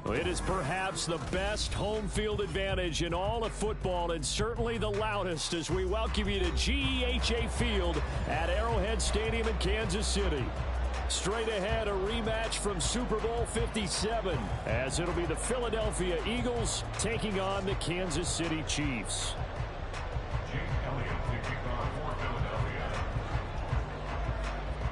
Well, it is perhaps the best home field advantage in all of football, and certainly the loudest, as we welcome you to GEHA Field at Arrowhead Stadium in Kansas City. Straight ahead, a rematch from Super Bowl 57, as it'll be the Philadelphia Eagles taking on the Kansas City Chiefs.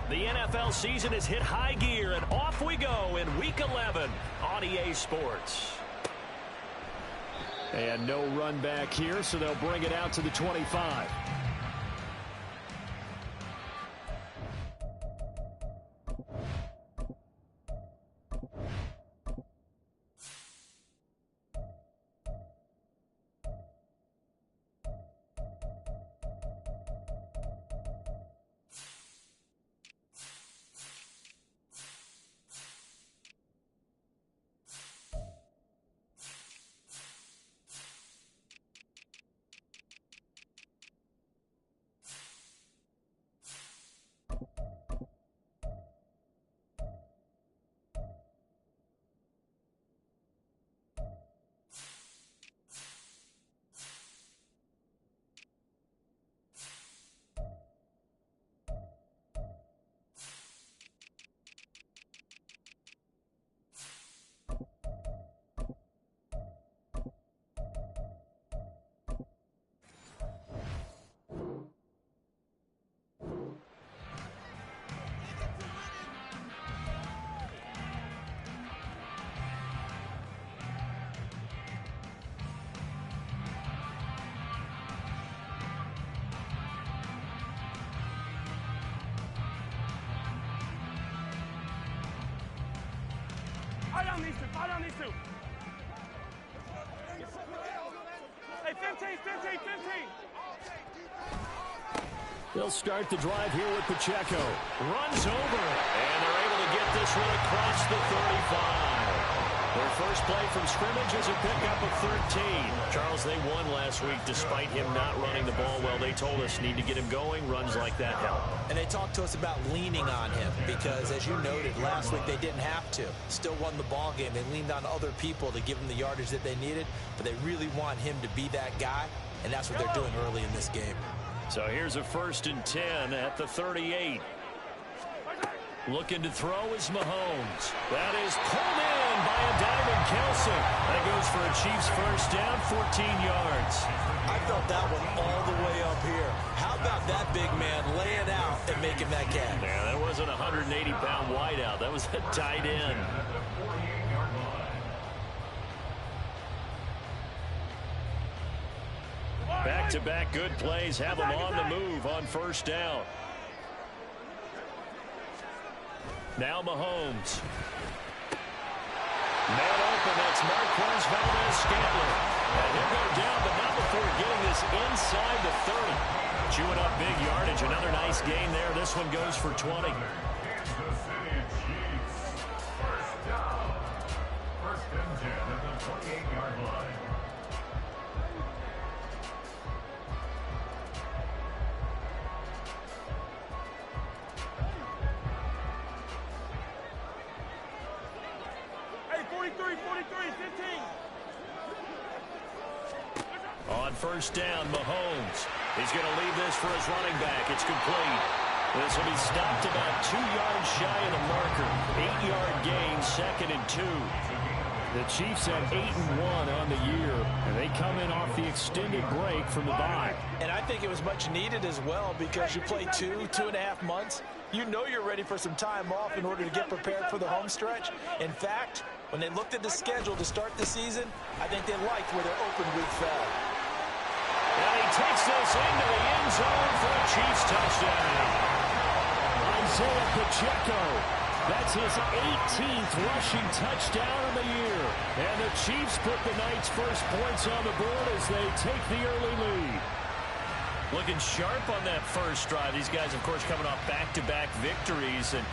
The NFL season has hit high gear, and off we go in Week 11 on EA Sports. And no run back here, so they'll bring it out to the 25. Fight on these two. Hey, 15. They'll start the drive here with Pacheco. Runs over, and they're able to get this one across the 35. Their first play from scrimmage is a pickup of 13. Charles, they won last week despite him not running the ball well. They told us need to get him going. Runs like that help. And they talked to us about leaning on him because, as you noted, last week they didn't have to. Still won the ball game. They leaned on other people to give them the yardage that they needed, but they really want him to be that guy, and that's what they're doing early in this game. So here's a 1st and 10 at the 38. Looking to throw is Mahomes. That is pulled in by a diamond Kelce. That goes for a Chiefs first down, 14 yards. I felt that one all the way up here. How about that big man laying out and making that catch? Yeah, that wasn't a 180-pound wideout. That was a tight end. Back-to-back good plays have them on the move on first down. Now Mahomes. Man open, that's Marquez Valdez-Scantling. And he'll go down, but not before getting this inside the 30. Chewing up big yardage. Another nice gain there. This one goes for 20. First down. 1st and 10 at the 28-yard line. Hey, 43, 15. On first down, Mahomes. He's going to leave this for his running back. It's complete. This will be stopped about 2 yards shy of the marker. 8-yard gain, 2nd and 2. The Chiefs have 8-1 on the year, and they come in off the extended break from the bye. And I think it was much needed as well because you play 2.5 months. You know you're ready for some time off in order to get prepared for the home stretch. In fact, when they looked at the schedule to start the season, I think they liked where their open week fell. And he takes this into the end zone for a Chiefs touchdown. Isaiah Pacheco. That's his 18th rushing touchdown of the year. And the Chiefs put the night's first points on the board as they take the early lead. Looking sharp on that first drive. These guys, of course, coming off back-to-back victories. And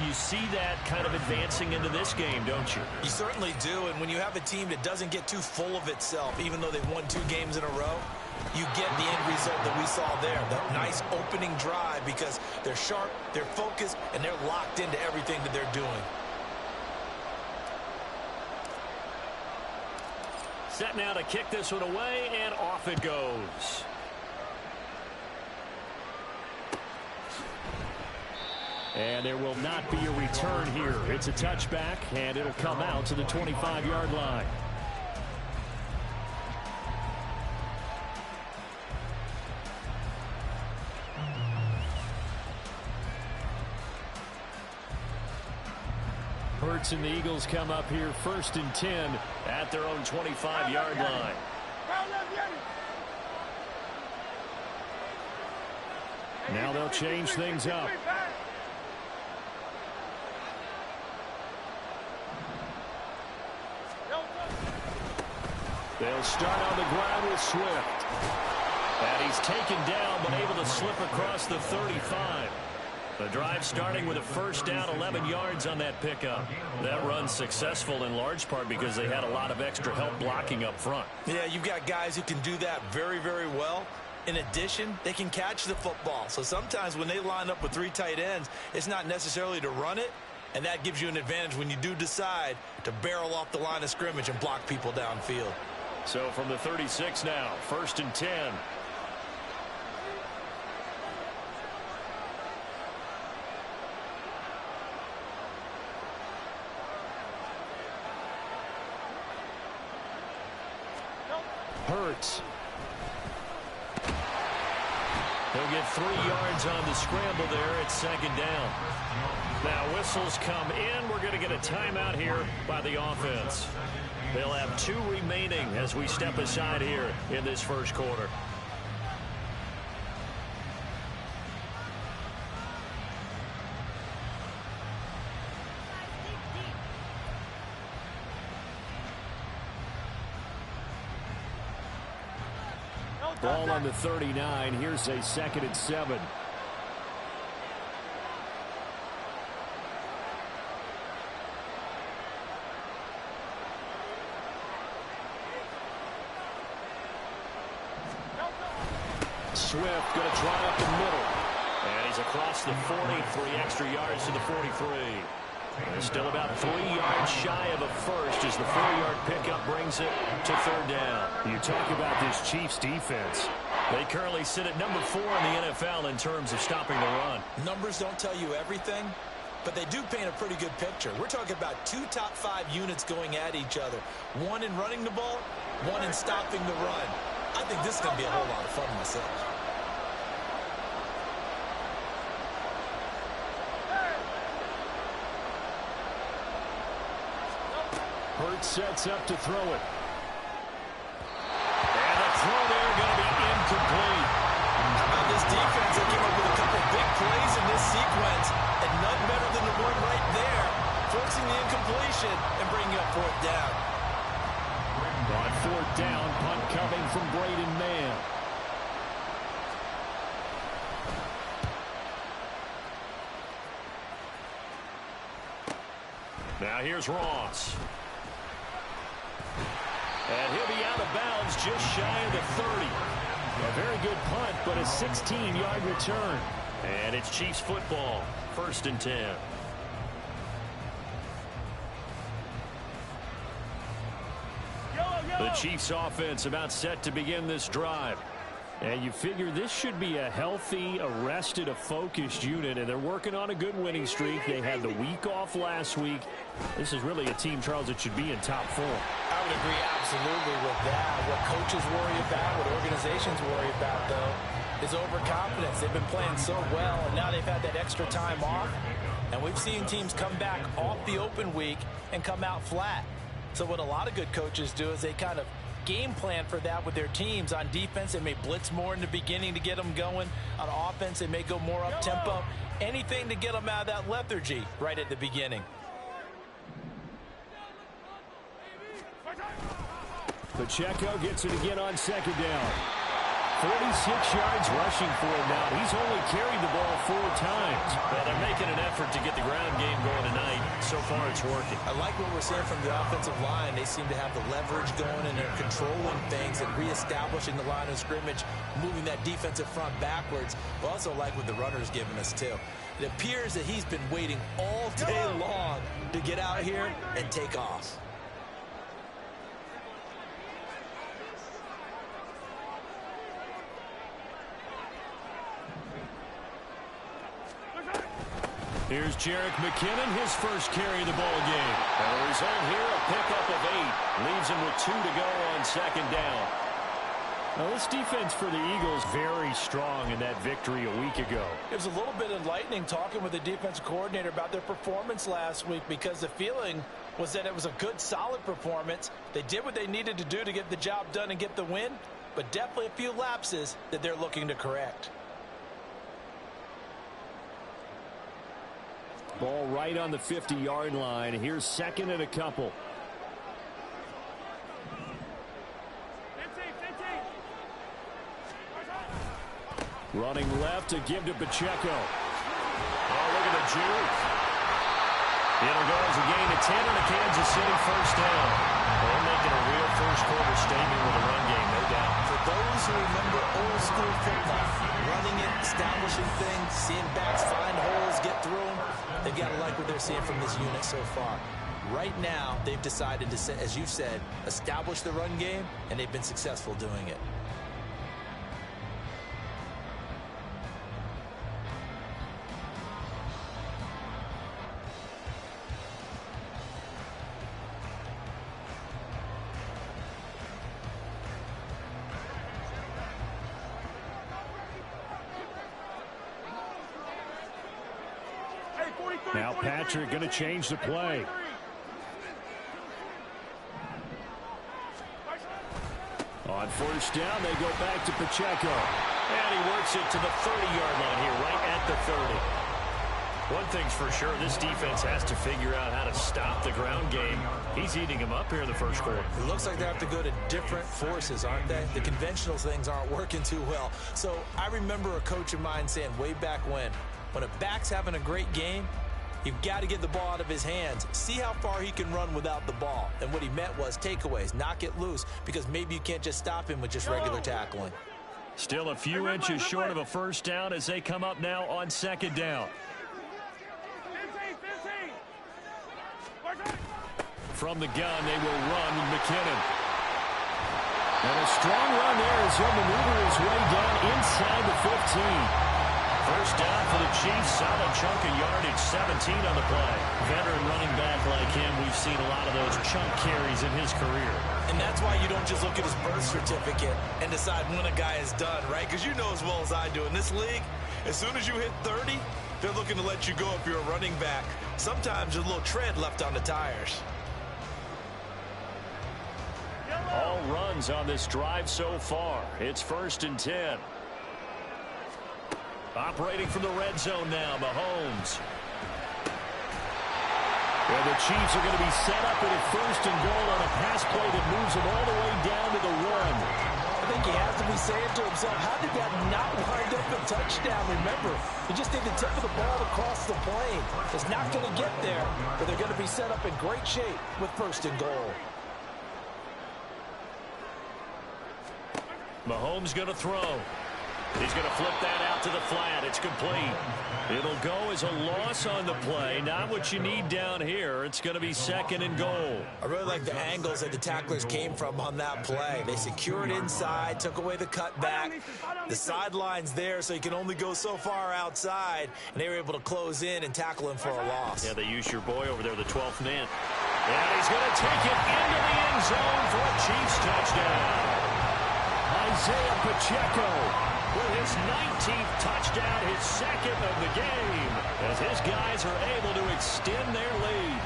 you see that kind of advancing into this game, don't you? You certainly do. And when you have a team that doesn't get too full of itself, even though they've won 2 games in a row, you get the end result that we saw there. That nice opening drive because they're sharp, they're focused, and they're locked into everything that they're doing. set now to kick this one away, and off it goes. And there will not be a return here. It's a touchback, and it'll come out to the 25-yard line. Hurts and the Eagles come up here 1st and 10 at their own 25-yard line. Now they'll change things up. They'll start on the ground with Swift. And he's taken down, but able to slip across the 35. The drive starting with a first down, 11 yards on that pickup. That run successful in large part because they had a lot of extra help blocking up front. Yeah, you've got guys who can do that very, very well. In addition, they can catch the football. So sometimes when they line up with 3 tight ends, it's not necessarily to run it, and that gives you an advantage when you do decide to barrel off the line of scrimmage and block people downfield. So from the 36 now, 1st and 10. Hurts. He'll get 3 yards on the scramble there. It's 2nd down. Now whistles come in. We're going to get a timeout here by the offense. They'll have 2 remaining as we step aside here in this first quarter. Ball on the 39. Here's a 2nd and 7. Swift going to try up the middle. And he's across the 40, 3 extra yards to the 43. And still about 3 yards shy of a first as the 4-yard pickup brings it to 3rd down. You talk about this Chiefs defense. They currently sit at number 4 in the NFL in terms of stopping the run. Numbers don't tell you everything, but they do paint a pretty good picture. We're talking about 2 top 5 units going at each other. 1 in running the ball, 1 in stopping the run. I think this is going to be a whole lot of fun myself. Hurts sets up to throw it. And the throw there going to be incomplete. How about this defense? They came up with a couple big plays in this sequence, and none better than the one right there, forcing the incompletion and bringing up 4th down. On 4th down, punt coming from Braden Mann. Now here's Ross. And he'll be out of bounds just shy of the 30. A very good punt, but a 16-yard return. And it's Chiefs football, 1st and 10. The Chiefs offense about set to begin this drive. And you figure this should be a healthy, arrested, a focused unit, and they're working on a good winning streak. They had the week off last week. This is really a team, Charles, that should be in top form. I would agree absolutely with that. What coaches worry about, what organizations worry about, though, is overconfidence. They've been playing so well, and now they've had that extra time off. And we've seen teams come back off the open week and come out flat. So what a lot of good coaches do is they kind of game plan for that with their teams. On defense, they may blitz more in the beginning to get them going. On offense, they may go more up-tempo. Anything to get them out of that lethargy right at the beginning. Pacheco gets it again on 2nd down. 46 yards rushing for him now. He's only carried the ball 4 times. Well, they're making an effort to get the ground game going tonight. So far, it's working. I like what we're seeing from the offensive line. They seem to have the leverage going, and they're controlling things and reestablishing the line of scrimmage, moving that defensive front backwards. I also like what the runner's giving us, too. It appears that he's been waiting all day long to get out here and take off. Here's Jerick McKinnon, his first carry of the ball game. And the result here, a pickup of 8. Leaves him with 2 to go on second down. Now, this defense for the Eagles very strong in that victory a week ago. It was a little bit enlightening talking with the defensive coordinator about their performance last week, because the feeling was that it was a good, solid performance. They did what they needed to do to get the job done and get the win, but definitely a few lapses that they're looking to correct. Ball right on the 50-yard line. Here's second and a couple. Running left to give to Pacheco. Oh, look at the juke. It'll go as a gain of 10 on a Kansas City first down. They're making a real first-quarter statement with a run game, no doubt. For those who remember old-school football, running it, establishing things, seeing backs find holes, get through them, they've got to like what they're seeing from this unit so far. Right now, they've decided to, as you said, establish the run game, and they've been successful doing it. Now Patrick going to change the play. On first down, they go back to Pacheco. And he works it to the 30-yard line here, right at the 30. One thing's for sure, this defense has to figure out how to stop the ground game. He's eating them up here in the first quarter. It looks like they have to go to different forces, aren't they? The conventional things aren't working too well. So I remember a coach of mine saying way back when a back's having a great game, you've got to get the ball out of his hands. See how far he can run without the ball. And what he meant was takeaways, knock it loose, because maybe you can't just stop him with just regular tackling. Still a few inches short of a first down as they come up now on second down. From the gun, they will run with McKinnon. And a strong run there as he'll maneuver his way down inside the 15. First down for the Chiefs, solid chunk of yardage, 17 on the play. Veteran running back like him, we've seen a lot of those chunk carries in his career. And that's why you don't just look at his birth certificate and decide when a guy is done, right? Because you know as well as I do, in this league, as soon as you hit 30, they're looking to let you go if you're a running back. Sometimes there's a little tread left on the tires. All runs on this drive so far. It's first and 10. Operating from the red zone now, Mahomes. And the Chiefs are going to be set up with a first and goal on a pass play that moves them all the way down to the 1. I think he has to be saying to himself, how did that not wind up a touchdown? Remember, he just did the tip of the ball across the plane. It's not going to get there, but they're going to be set up in great shape with first and goal. Mahomes going to throw. He's going to flip that out to the flat. It's complete. It'll go as a loss on the play. Not what you need down here. It's going to be second and goal. I really like the angles that the tacklers came from on that play. They secured inside, took away the cutback. The sideline's there, so he can only go so far outside. And they were able to close in and tackle him for a loss. Yeah, they used your boy over there, the 12th man. And he's going to take it into the end zone for a Chiefs touchdown. Isaiah Pacheco with his 19th touchdown, his second of the game, as his guys are able to extend their lead.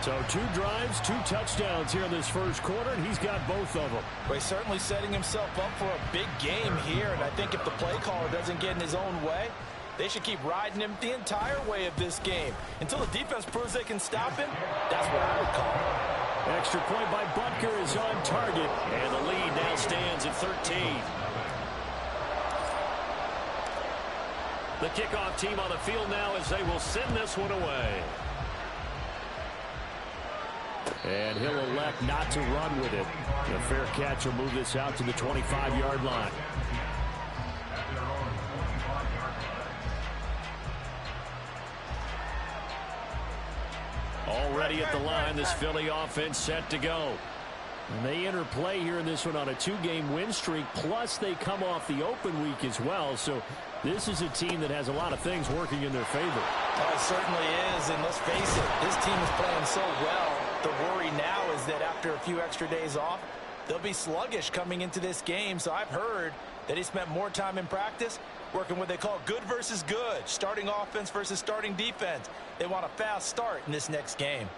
So 2 drives, 2 touchdowns here in this first quarter, and he's got both of them. Well, he's certainly setting himself up for a big game here, and I think if the play caller doesn't get in his own way, they should keep riding him the entire way of this game. Until the defense proves they can stop him, that's what I would call it. Extra point by Butker is on target, and the lead now stands at 13. The kickoff team on the field now as they will send this one away. And he'll elect not to run with it. A fair catch will move this out to the 25-yard line. Already at the line, this Philly offense set to go. And they enter play here in this one on a 2-game win streak, plus they come off the open week as well. So this is a team that has a lot of things working in their favor. Oh, it certainly is, and let's face it, this team is playing so well. The worry now is that after a few extra days off, they'll be sluggish coming into this game. So I've heard that he spent more time in practice working what they call good versus good, starting offense versus starting defense. They want a fast start in this next game.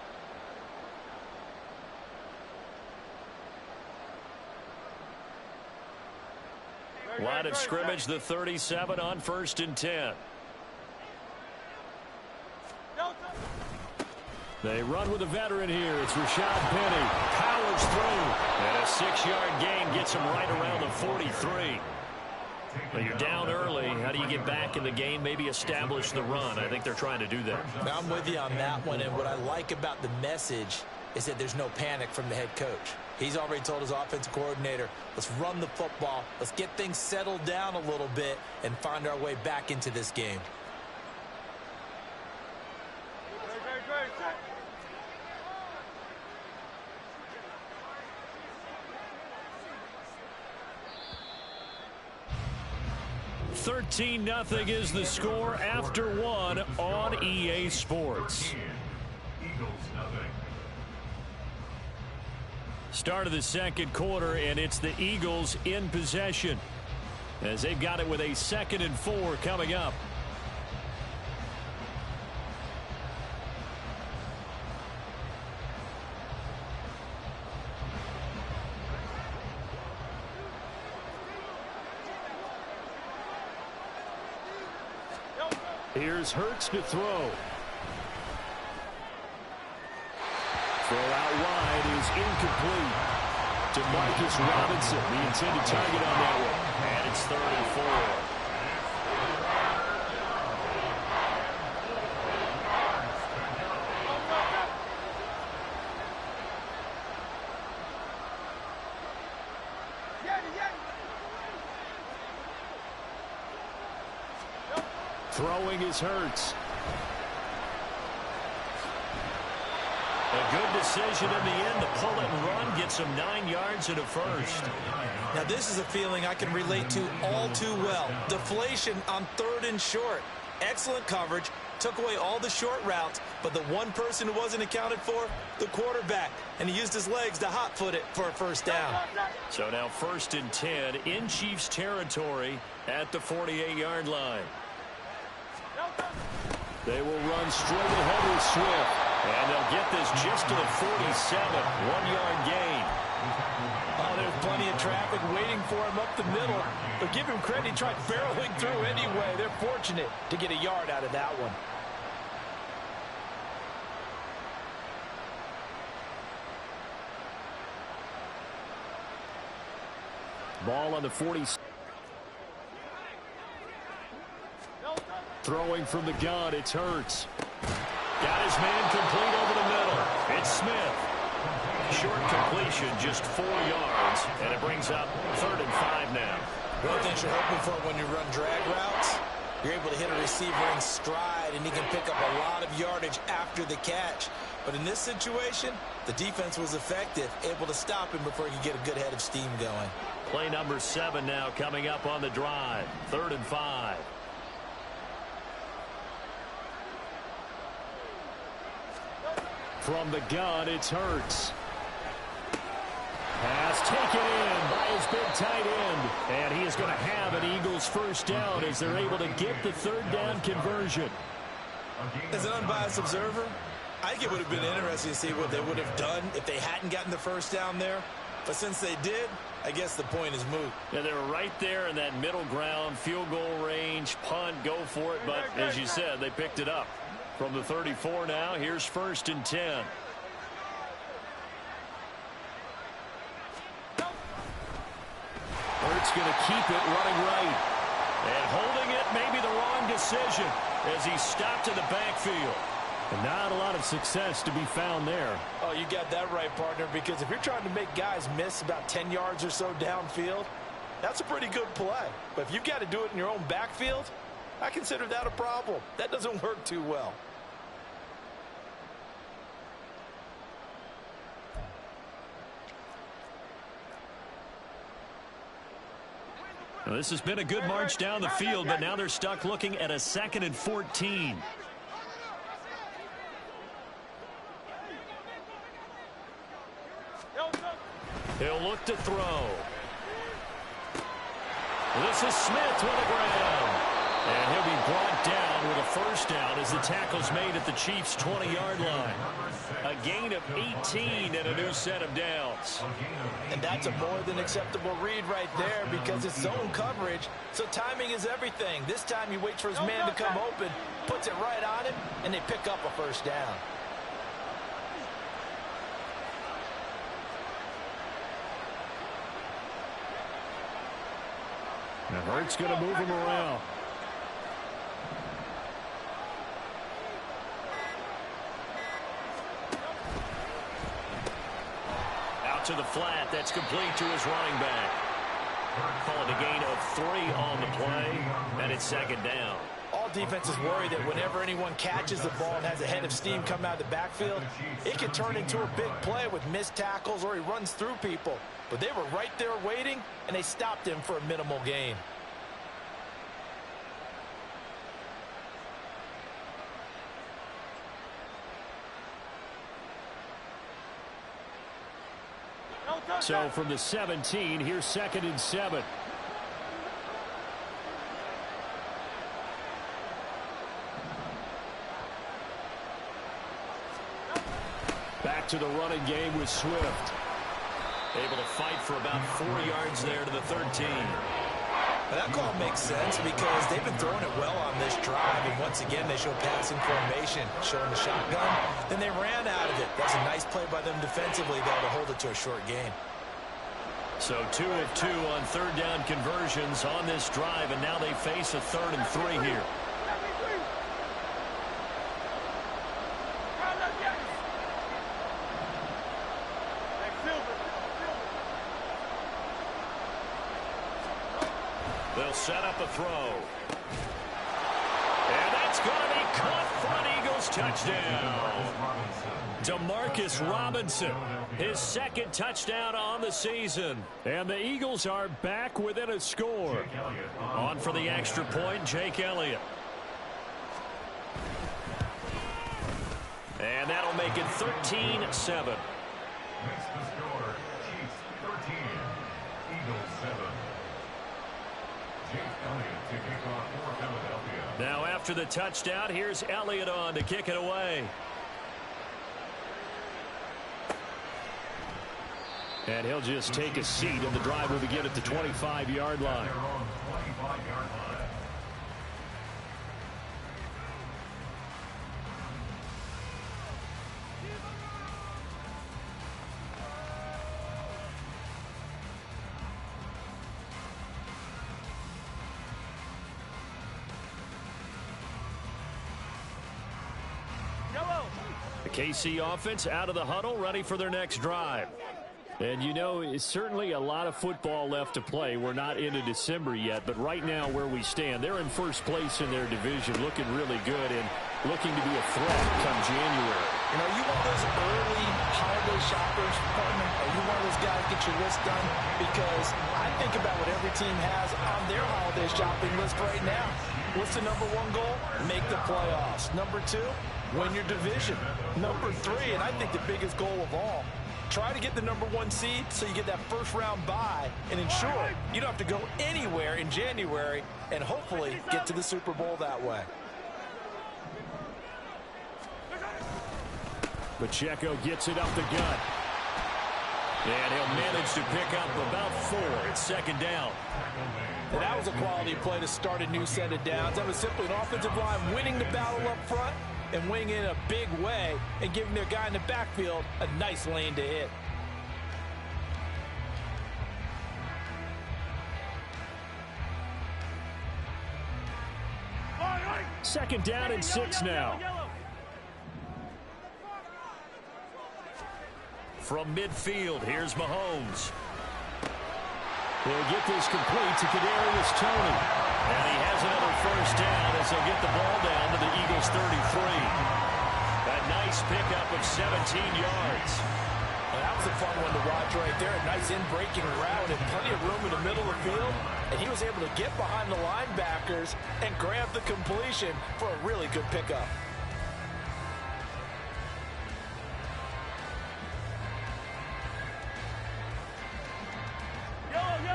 Line of scrimmage, the 37 on 1st and 10. They run with a veteran here. It's Rashad Penny. Powers through. And a 6-yard gain gets him right around the 43. But you're down early. How do you get back in the game? Maybe establish the run. I think they're trying to do that. Now, I'm with you on that one. And what I like about the message is that there's no panic from the head coach. He's already told his offensive coordinator, let's run the football. Let's get things settled down a little bit and find our way back into this game. $13-0 is the score after 1 on EA Sports. Eagles nothing. Start of the second quarter, and it's the Eagles in possession as they've got it with a 2nd and 4 coming up. Here's Hurts to throw. Throw out wide is incomplete to Marcus Robinson, the intended target on that one. And it's 3rd and 4. Throwing is Hurts. A good decision in the end to pull it and run, gets him 9 yards and a first. Now, this is a feeling I can relate to all too well. Deflation on 3rd and short. Excellent coverage. Took away all the short routes, but the one person who wasn't accounted for, the quarterback. And he used his legs to hot-foot it for a first down. So now 1st and 10 in Chiefs territory at the 48-yard line. They will run straight ahead with Swift. And they'll get this just to the 47. 1-yard gain. Oh, there's plenty of traffic waiting for him up the middle. But give him credit, he tried barreling through anyway. They're fortunate to get a yard out of that one. Ball on the 40. Throwing from the gun, it's Hurts. Got his man complete over the middle. It's Smith. Short completion, just 4 yards, and it brings up 3rd and 5 now. One thing you're hoping for when you run drag routes, you're able to hit a receiver in stride, and he can pick up a lot of yardage after the catch. But in this situation, the defense was effective, able to stop him before he could get a good head of steam going. Play number 7 now coming up on the drive. 3rd and 5. From the gun, it's Hurts. Pass taken in by his big tight end. And he is going to have an Eagles first down as they're able to get the 3rd down conversion. As an unbiased observer, I think it would have been interesting to see what they would have done if they hadn't gotten the first down there. But since they did, I guess the point is moot. Yeah, they were right there in that middle ground, field goal range, punt, go for it. But as you said, they picked it up. From the 34 now, here's 1st and 10. Hurts going to keep it running right. And holding it may be the wrong decision as he stopped in the backfield. And not a lot of success to be found there. Oh, you got that right, partner, because if you're trying to make guys miss about 10 yards or so downfield, that's a pretty good play. But if you've got to do it in your own backfield, I consider that a problem. That doesn't work too well. Well, this has been a good march down the field, but now they're stuck looking at a 2nd and 14. He'll look to throw. This is Smith with a grab. And he'll be brought down with a first down as the tackle's made at the Chiefs' 20-yard line. A gain of 18 and a new set of downs. And that's a more than acceptable read right there because it's zone coverage, so timing is everything. This time he waits for his man to come open, puts it right on him, and they pick up a first down. Now Hurts going to move him around. Out to the flat. That's complete to his running back. Calling a gain of 3 on the play, and it's second down. All defenses worry that whenever anyone catches the ball and has a head of steam come out of the backfield, it can turn into a big play with missed tackles or he runs through people. But they were right there waiting, and they stopped him for a minimal gain. So from the 17, here's 2nd and 7. Back to the running game with Swift. Able to fight for about 4 yards there to the 13. That call makes sense because they've been throwing it well on this drive, and once again they show passing formation, showing the shotgun. Then they ran out of it. That's a nice play by them defensively, though, to hold it to a short gain. So 2 of 2 on third down conversions on this drive, and now they face a 3rd and 3 here. They'll set up a throw. And that's going to be caught for an Eagles touchdown. Demarcus Robinson, his 2nd touchdown on the season. And the Eagles are back within a score. On for the extra point, Jake Elliott. And that'll make it 13-7. Makes the score, Chiefs 13, Eagles 7. Now after the touchdown, here's Elliott on to kick it away. And he'll just take a seat, and the drive will begin at the 25-yard line. The KC offense out of the huddle, ready for their next drive. And you know, it's certainly a lot of football left to play. We're not into December yet, but right now where we stand, they're in first place in their division, looking really good and looking to be a threat come January. You know, you one of those early holiday shoppers, partner? Are you one of those guys get your list done? Because I think about what every team has on their holiday shopping list right now. What's the #1 goal? Make the playoffs. #2, win your division. #3, and I think the biggest goal of all, try to get the #1 seed so you get that first-round bye and ensure you don't have to go anywhere in January and hopefully get to the Super Bowl that way. Pacheco gets it up the gut. And he'll manage to pick up about 4. It's second down. And that was a quality play to start a new set of downs. That was simply an offensive line winning the battle up front and winning in a big way and giving their guy in the backfield a nice lane to hit. Second down and 6 now. From midfield, here's Mahomes. They'll get this complete to Kadarius Toney. And he has another first down as they'll get the ball down to the Eagles' 33. A nice pickup of 17 yards. Well, that was a fun one to watch right there. A nice in-breaking route and plenty of room in the middle of the field. And he was able to get behind the linebackers and grab the completion for a really good pickup.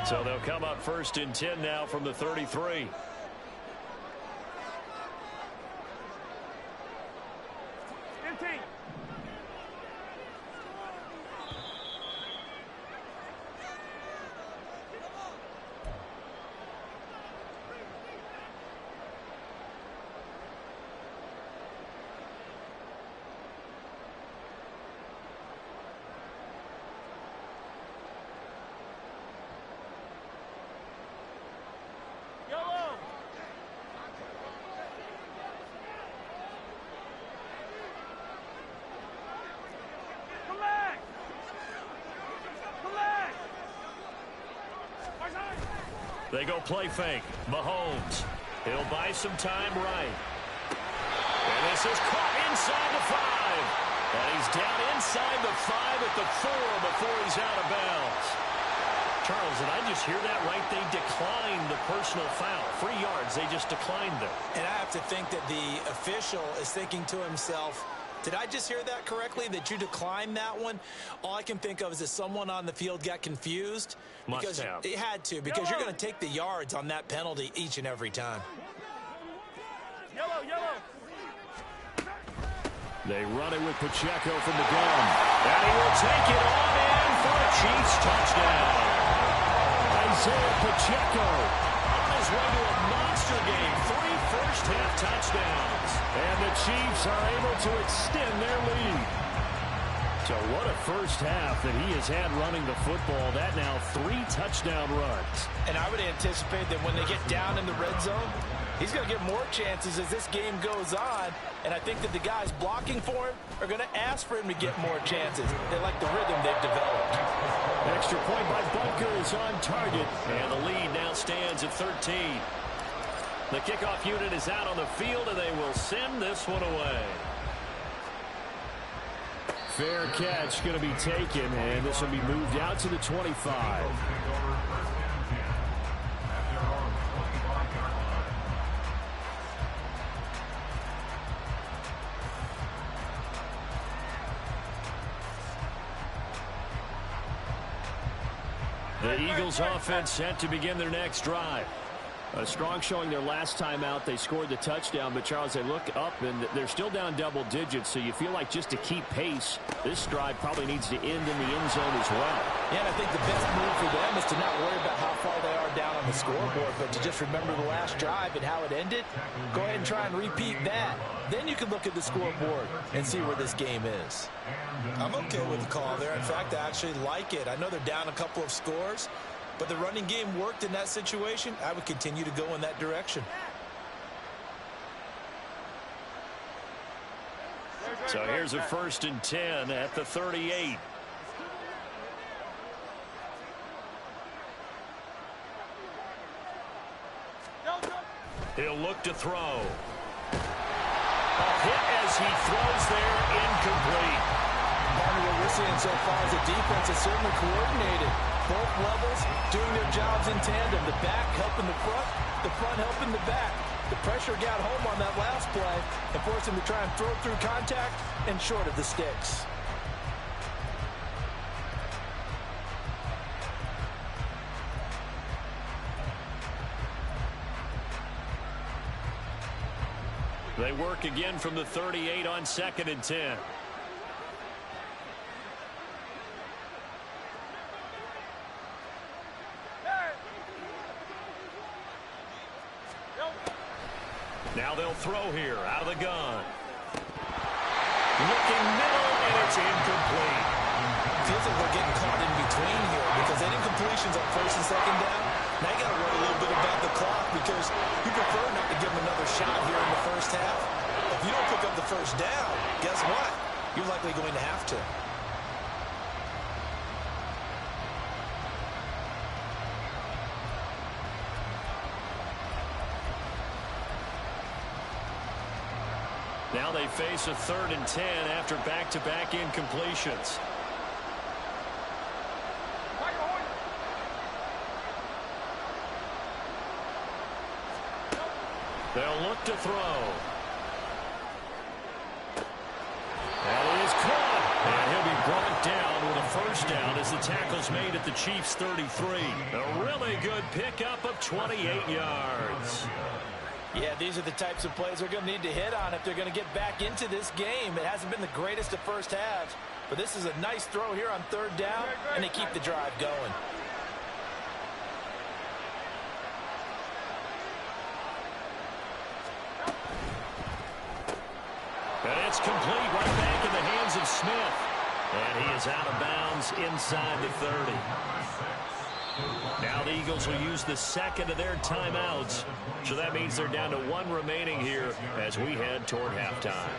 So they'll come up 1st and 10 now from the 33. They go play fake. Mahomes. He'll buy some time right. And this is caught inside the 5. And he's down inside the 5 at the 4 before he's out of bounds. Charles, did I just hear that right? They declined the personal foul. 3 yards, they just declined it. And I have to think that the official is thinking to himself, did I just hear that correctly, that you declined that one? All I can think of is that someone on the field got confused. Must have. It had to, because you're going to take the yards on that penalty each and every time. Yellow, yellow. They run it with Pacheco from the gun. And he will take it on in for a Chiefs touchdown. Isaiah Pacheco on his way to a monster game. 3 first-half touchdowns. And the Chiefs are able to extend their lead. So what a first half that he has had running the football. That now 3 touchdown runs. And I would anticipate that when they get down in the red zone, he's going to get more chances as this game goes on. And I think that the guys blocking for him are going to ask for him to get more chances. They like the rhythm they've developed. Extra point by Bunker is on target. And the lead now stands at 13. The kickoff unit is out on the field, and they will send this one away. Fair catch going to be taken, and this will be moved out to the 25. The Eagles offense set to begin their next drive. A strong showing their last time out. They scored the touchdown, but Charles, they look up and they're still down double digits, so you feel like just to keep pace, this drive probably needs to end in the end zone as well. Yeah, and I think the best move for them is to not worry about how far they are down on the scoreboard, but to just remember the last drive and how it ended. Go ahead and try and repeat that. Then you can look at the scoreboard and see where this game is. I'm okay with the call there. In fact, I actually like it. I know they're down a couple of scores, but the running game worked in that situation. I would continue to go in that direction. So here's a 1st and 10 at the 38. He'll look to throw. A hit as he throws there, incomplete. What we're seeing so far is the defense is certainly coordinated. Both levels doing their jobs in tandem. The back helping the front helping the back. The pressure got home on that last play and forced him to try and throw through contact and short of the sticks. They work again from the 38 on 2nd and 10. Now they'll throw here out of the gun. Looking middle, and it's incomplete. Feels like we're getting caught in between here because that incompletion's on 1st and 2nd down. Now you got to worry a little bit about the clock because you prefer not to give them another shot here in the first half. If you don't pick up the 1st down, guess what? You're likely going to have to. Now they face a 3rd and 10 after back-to-back incompletions. They'll look to throw. That is caught. And he'll be brought down with a first down as the tackle's made at the Chiefs' 33. A really good pickup of 28 yards. Yeah, these are the types of plays they're going to need to hit on if they're going to get back into this game. It hasn't been the greatest of first halves, but this is a nice throw here on third down, and they keep the drive going. And it's complete right back in the hands of Smith. And he is out of bounds inside the 30. Now the Eagles will use the second of their timeouts. So that means they're down to one remaining here as we head toward halftime.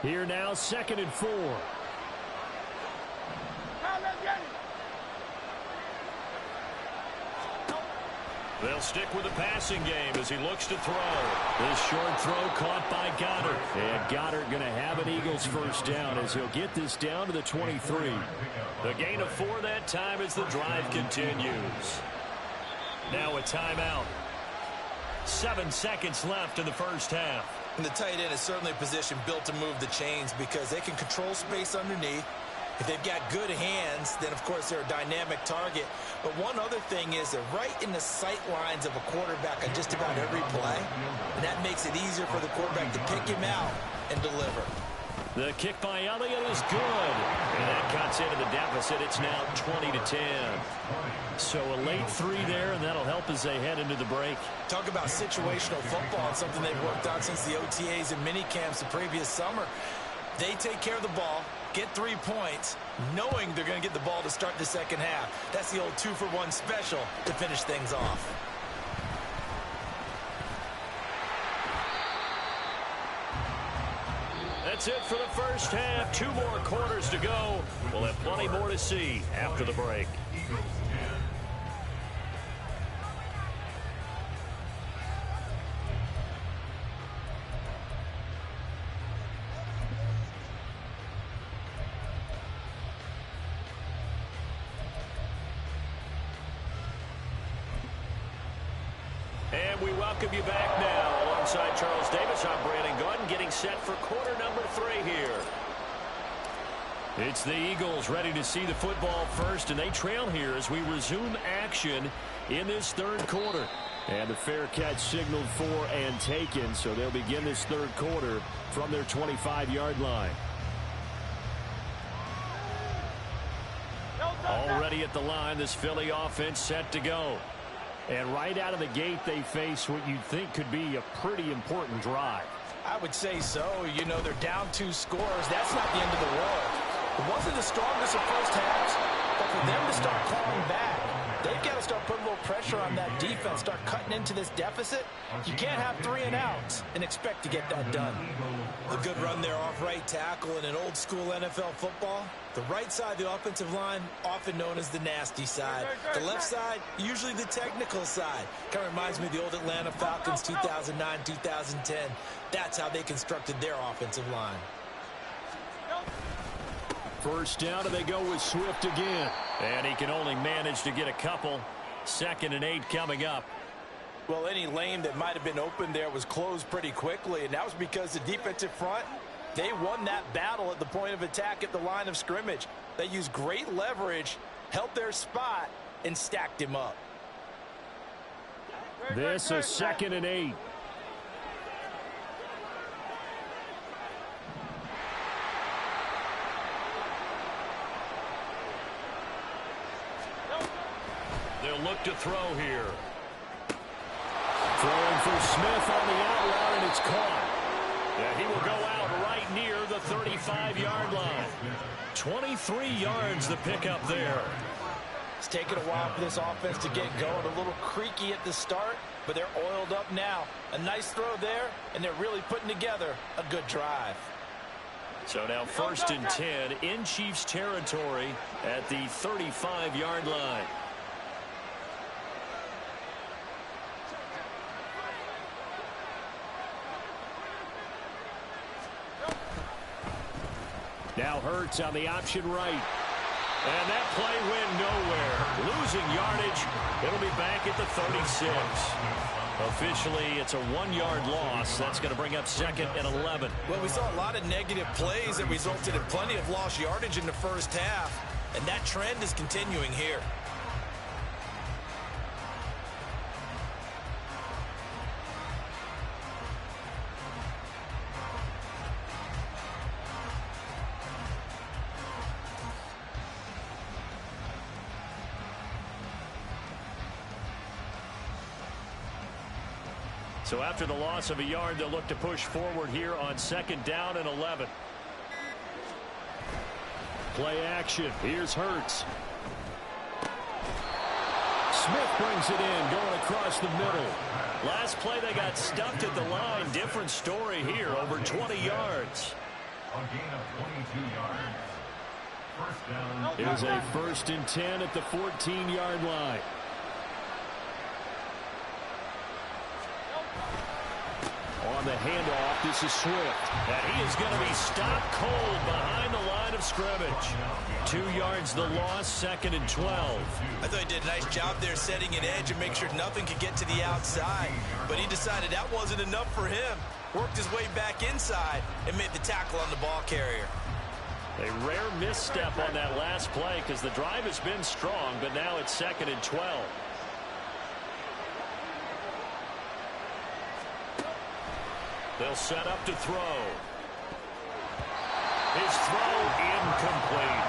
Here now, 2nd and 4. They'll stick with the passing game as he looks to throw. This short throw caught by Goddard. And Goddard going to have an Eagles first down as he'll get this down to the 23. The gain of 4 that time as the drive continues. Now a timeout. 7 seconds left in the first half. And the tight end is certainly a position built to move the chains because they can control space underneath. If they've got good hands, then, of course, they're a dynamic target. But one other thing is they're right in the sight lines of a quarterback on just about every play. And that makes it easier for the quarterback to pick him out and deliver. The kick by Elliott is good. And that cuts into the deficit. It's now 20-10. So a late 3 there, and that'll help as they head into the break. Talk about situational football. It's something they've worked on since the OTAs and mini camps the previous summer. They take care of the ball, get 3 points, knowing they're going to get the ball to start the second half. That's the old 2-for-1 special to finish things off. That's it for the first half. 2 more quarters to go. We'll have plenty more to see after the break. And we welcome you back now. Alongside Charles Davis, I'm Brandon Gordon, getting set for quarter number 3 here. It's the Eagles ready to see the football first, and they trail here as we resume action in this third quarter. And the fair catch signaled for and taken, so they'll begin this third quarter from their 25-yard line. Already at the line, this Philly offense set to go. And right out of the gate, they face what you'd think could be a pretty important drive. I would say so. You know, they're down 2 scores. That's not the end of the world. It wasn't the strongest of first halves, but for them to start clawing back, they've got to start putting a little pressure on that defense, start cutting into this deficit. You can't have 3 and outs and expect to get that done. A good run there off right tackle in an old school NFL football. The right side of the offensive line, often known as the nasty side. The left side, usually the technical side. Kind of reminds me of the old Atlanta Falcons 2009, 2010. That's how they constructed their offensive line. First down, and they go with Swift again. And he can only manage to get a couple. 2nd and 8 coming up. Well, any lane that might have been open there was closed pretty quickly, and that was because the defensive front, they won that battle at the point of attack at the line of scrimmage. They used great leverage, held their spot, and stacked him up. This is 2nd and 8. They'll look to throw here. Throwing for Smith on the out route, and it's caught. Yeah, he will go out right near the 35-yard line. 23 yards the pickup there. It's taken a while for this offense to get going. A little creaky at the start, but they're oiled up now. A nice throw there, and they're really putting together a good drive. So now 1st and 10 in Chiefs territory at the 35-yard line. Now Hurts on the option right. And that play went nowhere. Losing yardage. It'll be back at the 36. Officially, it's a 1-yard loss. That's going to bring up 2nd and 11. Well, we saw a lot of negative plays that resulted in plenty of lost yardage in the first half. And that trend is continuing here. So after the loss of a yard, they'll look to push forward here on 2nd down and 11. Play action. Here's Hurts. Smith brings it in, going across the middle. Last play, they got stuffed at the line. Different story here, over 20 yards. A gain of 22 yards. First down. Here's a 1st and 10 at the 14-yard line. On the handoff, this is Swift. And he is going to be stopped cold behind the line of scrimmage. 2 yards the loss, 2nd and 12. I thought he did a nice job there setting an edge and make sure nothing could get to the outside. But he decided that wasn't enough for him. Worked his way back inside and made the tackle on the ball carrier. A rare misstep on that last play because the drive has been strong, but now it's 2nd and 12. They'll set up to throw. His throw incomplete.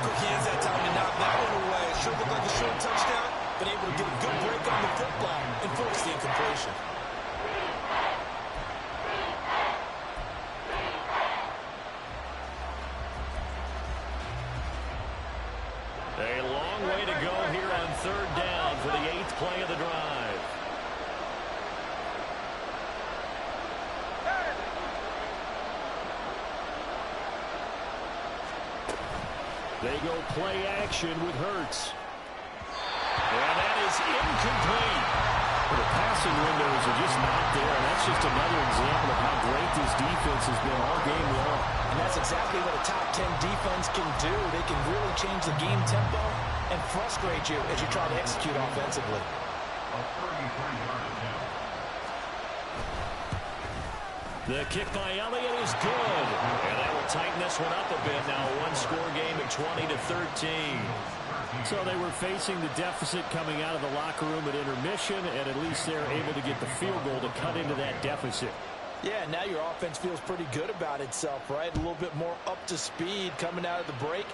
Quick hands that time to knock that one away. It sure looked like a short touchdown, but able to get a good break on the football and force the incompletion. A long way to go here on 3rd down for the 8th play of the drive. They go play action with Hurts. And that is incomplete. The passing windows are just not there, and that's just another example of how great this defense has been all game long. And that's exactly what a top 10 defense can do. They can really change the game tempo and frustrate you as you try to execute offensively. A 33-yard attempt. The kick by Elliott is good. And that will tighten this one up a bit now. A one-score game at 20-13. So they were facing the deficit coming out of the locker room at intermission, and at least they're able to get the field goal to cut into that deficit. Yeah, now your offense feels pretty good about itself, right? A little bit more up to speed coming out of the break.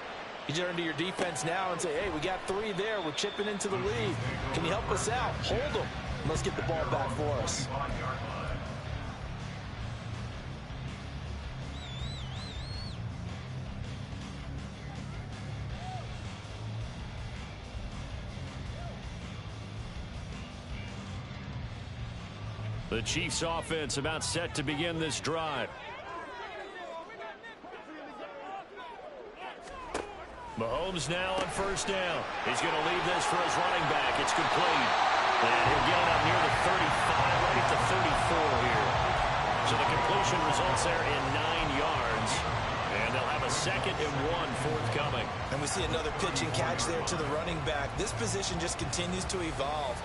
You turn to your defense now and say, hey, we got 3 there. We're chipping into the lead. Can you help us out? Hold them. Let's get the ball back for us. The Chiefs offense about set to begin this drive. Mahomes now on 1st down. He's going to leave this for his running back. It's complete. And he'll get it up near the 35, right at the 34 here. So the completion results there in 9 yards. And they'll have a 2nd and 1 forthcoming. And we see another pitch and catch there to the running back. This position just continues to evolve.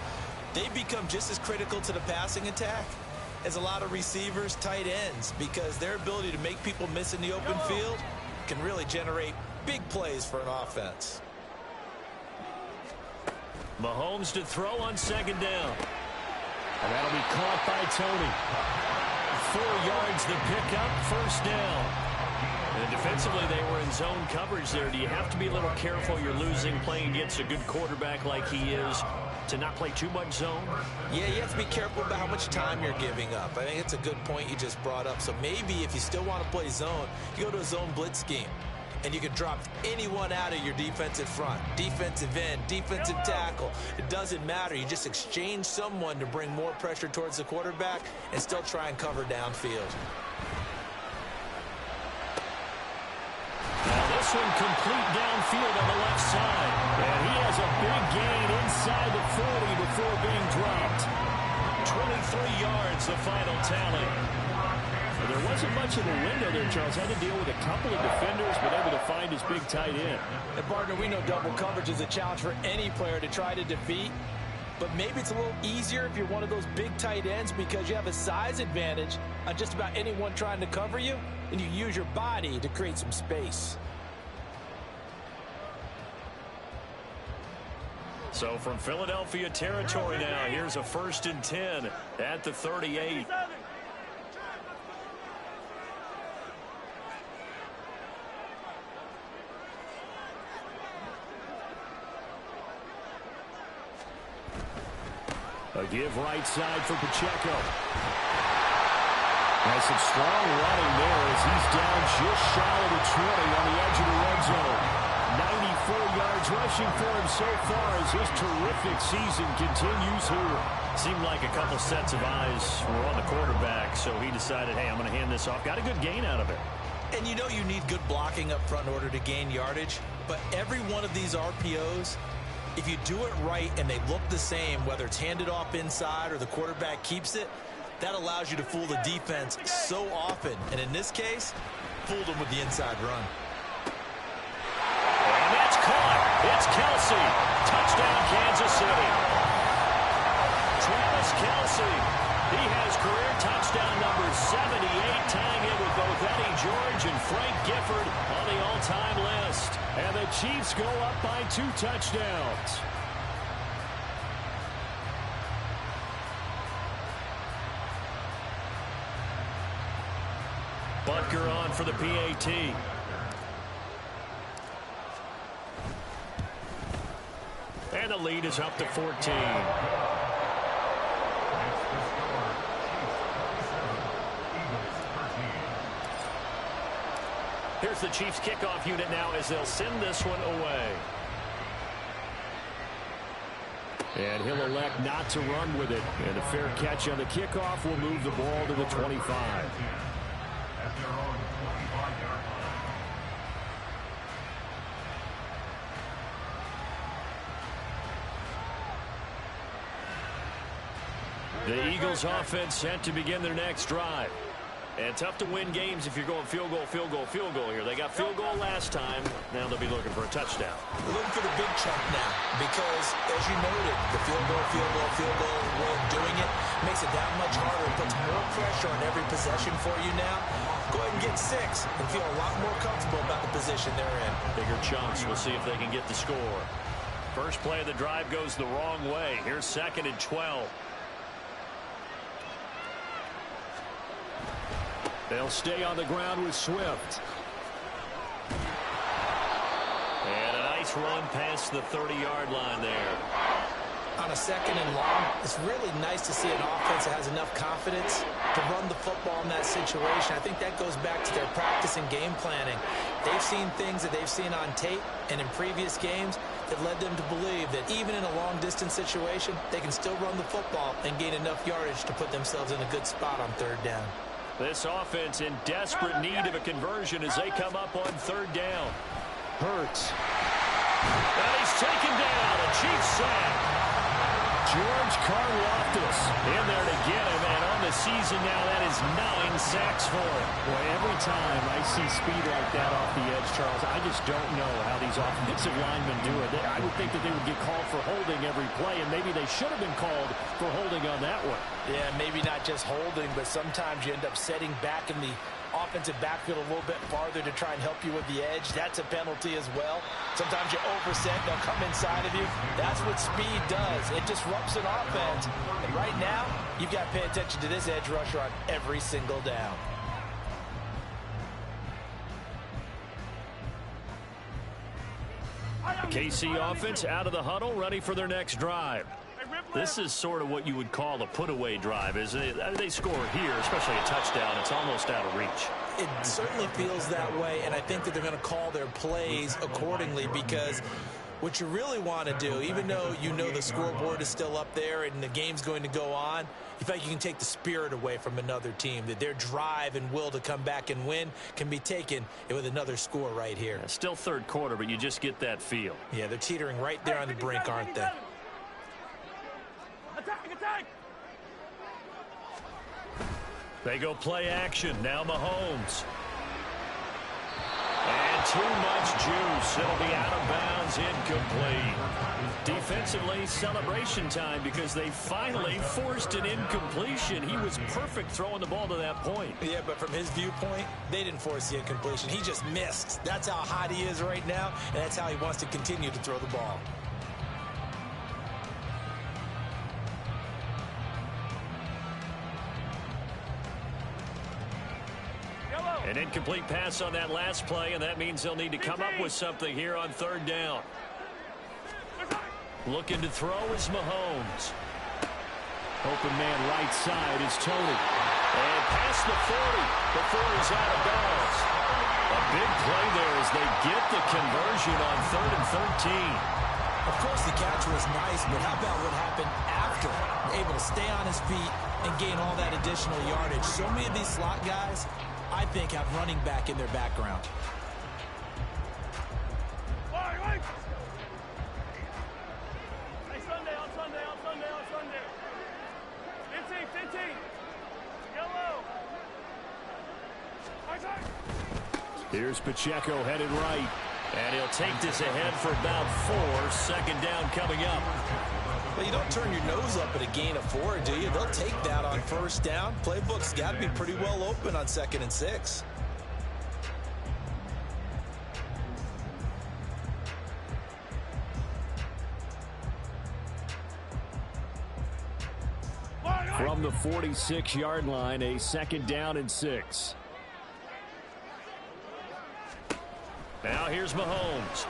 They become just as critical to the passing attack as a lot of receivers, tight ends, because their ability to make people miss in the open field can really generate big plays for an offense. Mahomes to throw on 2nd down. And that'll be caught by Tony. 4 yards the pickup, 1st down. And defensively, they were in zone coverage there. Do you have to be a little careful? You're losing playing against a good quarterback like he is to not play too much zone? Yeah, you have to be careful about how much time you're giving up. I think it's a good point you just brought up. So maybe if you still want to play zone, you go to a zone blitz scheme. And you can drop anyone out of your defensive front. Defensive end, defensive tackle. It doesn't matter. You just exchange someone to bring more pressure towards the quarterback and still try and cover downfield. Now this one complete downfield on the left side. And he has a big gain inside the 40 before being dropped. 23 yards, the final tally. Well, there wasn't much of a window there, Charles. Had to deal with a couple of defenders, but able to find his big tight end. And, partner, we know double coverage is a challenge for any player to try to defeat. But maybe it's a little easier if you're one of those big tight ends because you have a size advantage on just about anyone trying to cover you, and you use your body to create some space. So from Philadelphia territory now, here's a 1st and 10 at the 38. A give right side for Pacheco. Has some strong running there as he's down just shy of the 20 on the edge of the red zone. 94 yards rushing for him so far as his terrific season continues here. Seemed like a couple sets of eyes were on the quarterback, so he decided, hey, I'm going to hand this off. Got a good gain out of it. And you know you need good blocking up front in order to gain yardage, but every one of these RPOs, if you do it right and they look the same, whether it's handed off inside or the quarterback keeps it, that allows you to fool the defense so often. And in this case, fooled them with the inside run. And that's caught. It's Kelsey. Touchdown, Kansas City. Travis Kelsey. He has career touchdown number 78, tying it with both Eddie George and Frank Gifford on the all-time list. And the Chiefs go up by 2 touchdowns. Butker on for the PAT. And the lead is up to 14. Here's the Chiefs kickoff unit now as they'll send this one away. And he'll elect not to run with it. And a fair catch on the kickoff will move the ball to the 25. The Eagles offense set to begin their next drive. And tough to win games if you're going field goal, field goal, field goal here. They got field goal last time. Now they'll be looking for a touchdown. We're looking for the big chunk now because, as you noted, the field goal way of doing it makes it that much harder. It puts more pressure on every possession for you now. Go ahead and get 6 and feel a lot more comfortable about the position they're in. Bigger chunks. We'll see if they can get the score. First play of the drive goes the wrong way. Here's 2nd and 12. They'll stay on the ground with Swift. And a nice run past the 30-yard line there. On a 2nd and long, it's really nice to see an offense that has enough confidence to run the football in that situation. I think that goes back to their practice and game planning. They've seen things that they've seen on tape and in previous games that led them to believe that even in a long-distance situation, they can still run the football and gain enough yardage to put themselves in a good spot on 3rd down. This offense in desperate need of a conversion as they come up on 3rd down. Hurts. And he's taken down. A Chiefs sack. George Karlaftis in there to get him, and on the season now, that is 9 sacks for him. Boy, every time I see speed like that off the edge, Charles, I just don't know how these offensive linemen do it. I would think that they would get called for holding every play, and maybe they should have been called for holding on that one. Yeah, maybe not just holding, but sometimes you end up setting back in the offensive backfield a little bit farther to try and help you with the edge. That's a penalty as well. Sometimes you overset, they'll come inside of you. That's what speed does. It disrupts an offense. And right now, you've got to pay attention to this edge rusher on every single down. KC offense out of the huddle, ready for their next drive. This is sort of what you would call a put-away drive, isn't it? They score here, especially a touchdown. It's almost out of reach. It certainly feels that way, and I think that they're going to call their plays accordingly because what you really want to do, even though you know the scoreboard is still up there and the game's going to go on, you feel like you can take the spirit away from another team, that their drive and will to come back and win can be taken with another score right here. Still 3rd quarter, but you just get that feel. Yeah, they're teetering right there on the brink, aren't they? They go play action. Now Mahomes. And too much juice. It'll be out of bounds, incomplete. Defensively, celebration time because they finally forced an incompletion. He was perfect throwing the ball to that point. Yeah, but from his viewpoint, they didn't force the incompletion. He just missed. That's how hot he is right now, and that's how he wants to continue to throw the ball. An incomplete pass on that last play, and that means they'll need to come up with something here on third down. Looking to throw is Mahomes. Open man right side is Tony. And past the 40 before he's out of bounds. A big play there as they get the conversion on 3rd and 13. Of course, the catch was nice, but how about what happened after? Able to stay on his feet and gain all that additional yardage. So many of these slot guys, I think, have running back in their background. On Sunday. 15. Yellow. Here's Pacheco headed right. And he'll take this ahead for about 4. Second down coming up. Well, you don't turn your nose up at a gain of 4, do you? They'll take that on first down. Playbook's got to be pretty well open on 2nd and 6. From the 46-yard line, a 2nd down and 6. Now here's Mahomes.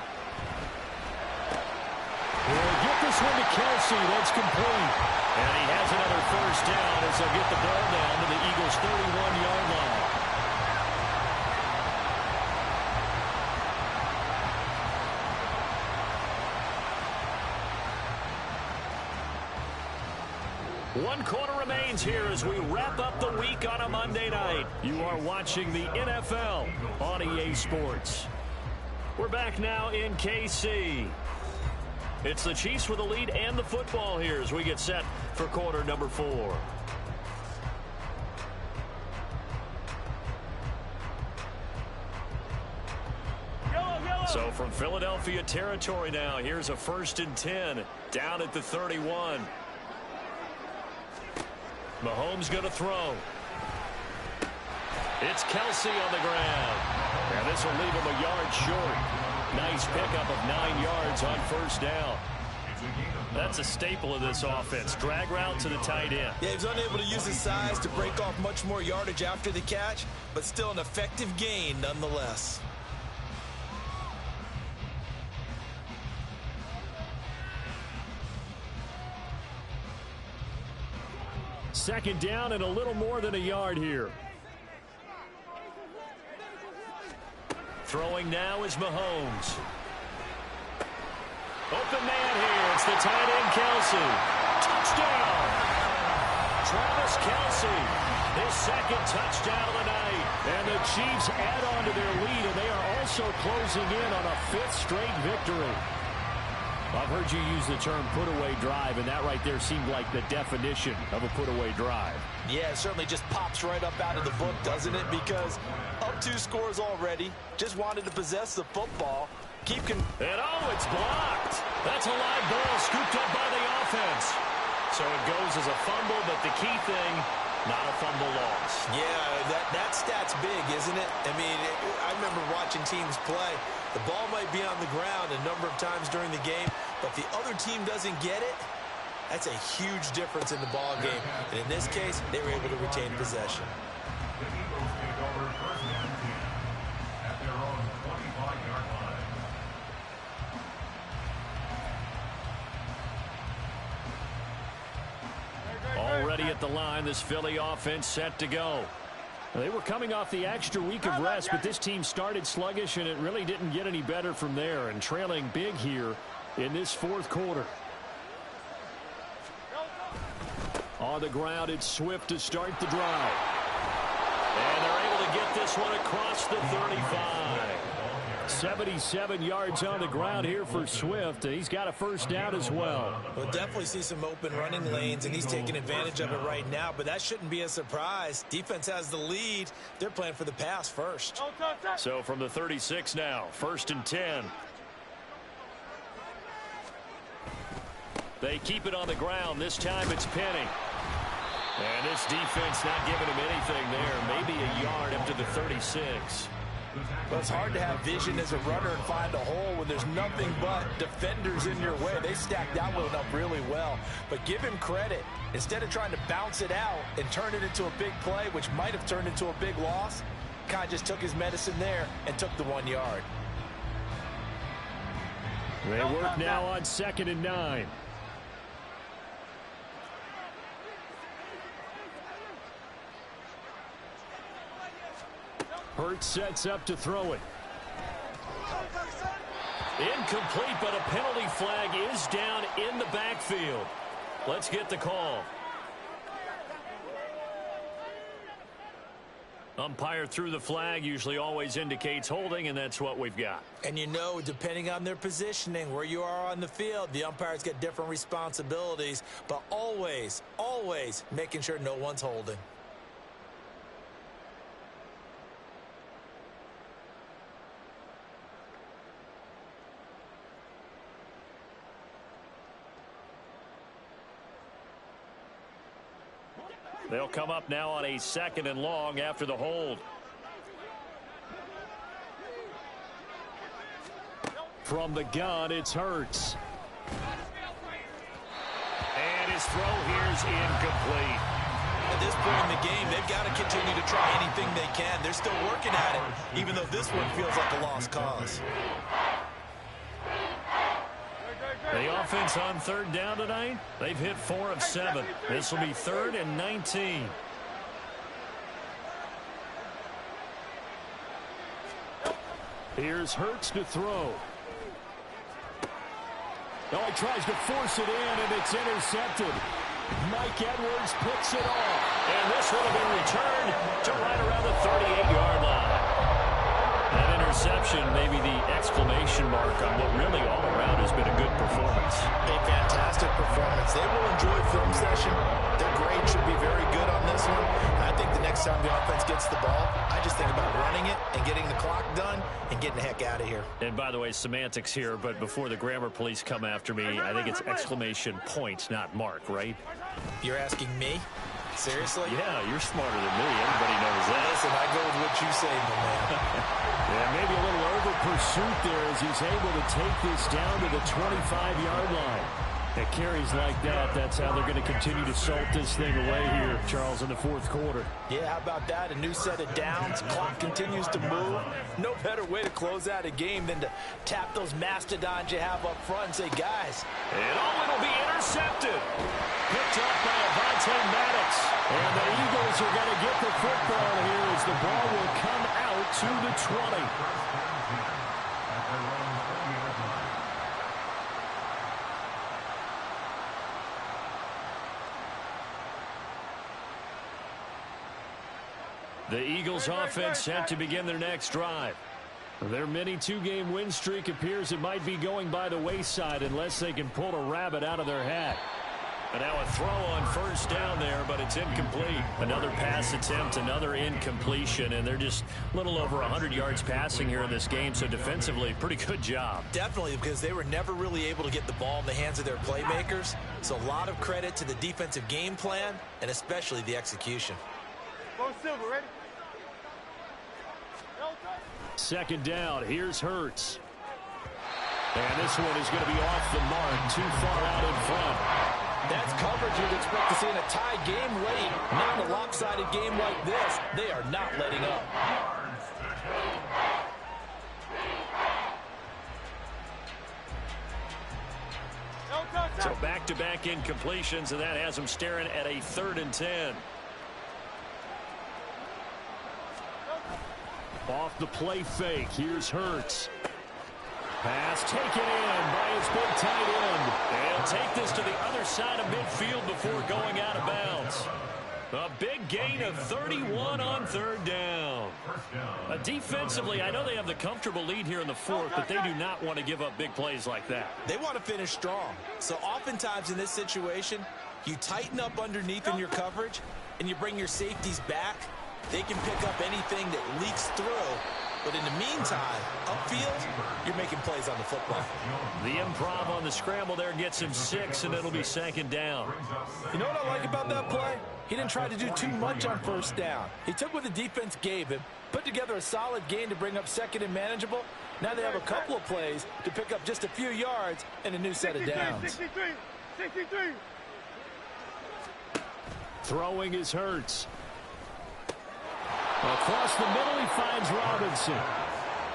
He'll get this one to Kelsey. That's complete. And he has another first down as they'll get the ball down to the Eagles' 31-yard line. One quarter remains here as we wrap up the week on a Monday night. You are watching the NFL on EA Sports. We're back now in KC. It's the Chiefs with the lead and the football here as we get set for quarter number 4. So from Philadelphia territory now, here's a 1st and 10 down at the 31. Mahomes going to throw. It's Kelsey on the ground. And this will leave him a yard short. Nice pickup of 9 yards on first down. That's a staple of this offense. Drag route to the tight end. Yeah, he was unable to use his size to break off much more yardage after the catch, but still an effective gain nonetheless. Second down and a little more than a yard here. Throwing now is Mahomes. Open man here. It's the tight end, Kelsey. Touchdown! Travis Kelsey, his 2nd touchdown of the night. And the Chiefs add on to their lead, and they are also closing in on a 5th straight victory. I've heard you use the term put-away drive, and that right there seemed like the definition of a put-away drive. Yeah, it certainly just pops right up out of the book, doesn't it? Because up 2 scores already, just wanted to possess the football. And it's blocked. That's a live ball scooped up by the offense. So it goes as a fumble, but the key thing, not a fumble loss. Yeah, that stat's big, isn't it? I mean, I remember watching teams play. The ball might be on the ground a number of times during the game, but if the other team doesn't get it, that's a huge difference in the ball game. And in this case, they were able to retain possession. The Eagles take over 1st and 10 at their own 25-yard line. Already at the line, this Philly offense set to go. They were coming off the extra week of rest, but this team started sluggish, and it really didn't get any better from there, and trailing big here in this 4th quarter. On the ground, it's Swift to start the drive. And they're able to get this one across the 35. 77 yards on the ground here for Swift. He's got a first down as well. We'll definitely see some open running lanes, and he's taking advantage of it right now, but that shouldn't be a surprise. Defense has the lead. They're playing for the pass first. So from the 36 now, 1st and 10. They keep it on the ground. This time it's Penny. And this defense not giving him anything there. Maybe a yard up to the 36. Well, it's hard to have vision as a runner and find a hole when there's nothing but defenders in your way. They stacked that one up really well. But give him credit. Instead of trying to bounce it out and turn it into a big play, which might have turned into a big loss, kind of just took his medicine there and took the 1 yard. They work now on 2nd and 9. Hurts sets up to throw it. Incomplete, but a penalty flag is down in the backfield. Let's get the call. Umpire threw the flag, usually always indicates holding, and that's what we've got. And you know, depending on their positioning, where you are on the field, the umpires get different responsibilities, but always, always making sure no one's holding. They'll come up now on a 2nd and long after the hold. From the gun, it's Hurts. And his throw here is incomplete. At this point in the game, they've got to continue to try anything they can. They're still working at it, even though this one feels like a lost cause. The offense on 3rd down tonight, they've hit 4 of 7. This will be 3rd and 19. Here's Hurts to throw. Oh, he tries to force it in, and it's intercepted. Mike Edwards picks it off. And this will have been returned to right around the 38-yard line. That interception, maybe the exclamation mark on what really all around has been a good performance. A fantastic performance. They will enjoy film session. Their grade should be very good on this one. I think the next time the offense gets the ball, I just think about running it and getting the clock done and getting the heck out of here. And by the way, semantics here, but before the grammar police come after me, I think it's exclamation point, not mark, right? You're asking me? Seriously? Yeah, you're smarter than me. Everybody knows that. Listen, I go with what you say, my man. Yeah, maybe a little over pursuit there as he's able to take this down to the 25-yard line. At carries like that, that's how they're going to continue to salt this thing away here, Charles, in the 4th quarter. Yeah, how about that? A new set of downs. Clock continues to move. No better way to close out a game than to tap those mastodons you have up front and say, guys. And it'll be intercepted. Picked up by Avonte Maddox. And the Eagles are going to get the football here as the ball will come out to the 20. The Eagles offense set to begin their next drive. Their mini 2-game win streak appears it might be going by the wayside unless they can pull a rabbit out of their hat. And now a throw on 1st down there, but it's incomplete. Another pass attempt, another incompletion, and they're just a little over 100 yards passing here in this game, so defensively, pretty good job. Definitely, because they were never really able to get the ball in the hands of their playmakers. So a lot of credit to the defensive game plan, and especially the execution. Go Silver, ready? 2nd down, here's Hurts. And this one is going to be off the mark, too far out in front. That's coverage you'd expect to see in a tie game late. Not in a lopsided game like this. They are not letting up. So back-to-back incompletions, and that has them staring at a 3rd and 10. Off the play fake, here's Hurts. Pass taken in by his big tight end. They'll take this to the other side of midfield before going out of bounds. A big gain of 31 on third down. Defensively, I know they have the comfortable lead here in the fourth, but they do not want to give up big plays like that. They want to finish strong. So oftentimes in this situation, you tighten up underneath in your coverage, and you bring your safeties back. They can pick up anything that leaks through. But in the meantime, upfield, you're making plays on the football. The improv on the scramble there gets him 6, and it'll be second down. You know what I like about that play? He didn't try to do too much on first down. He took what the defense gave him, put together a solid gain to bring up second and manageable. Now they have a couple of plays to pick up just a few yards and a new set of downs. 63. Throwing is Hurts. Across the middle, he finds Robinson.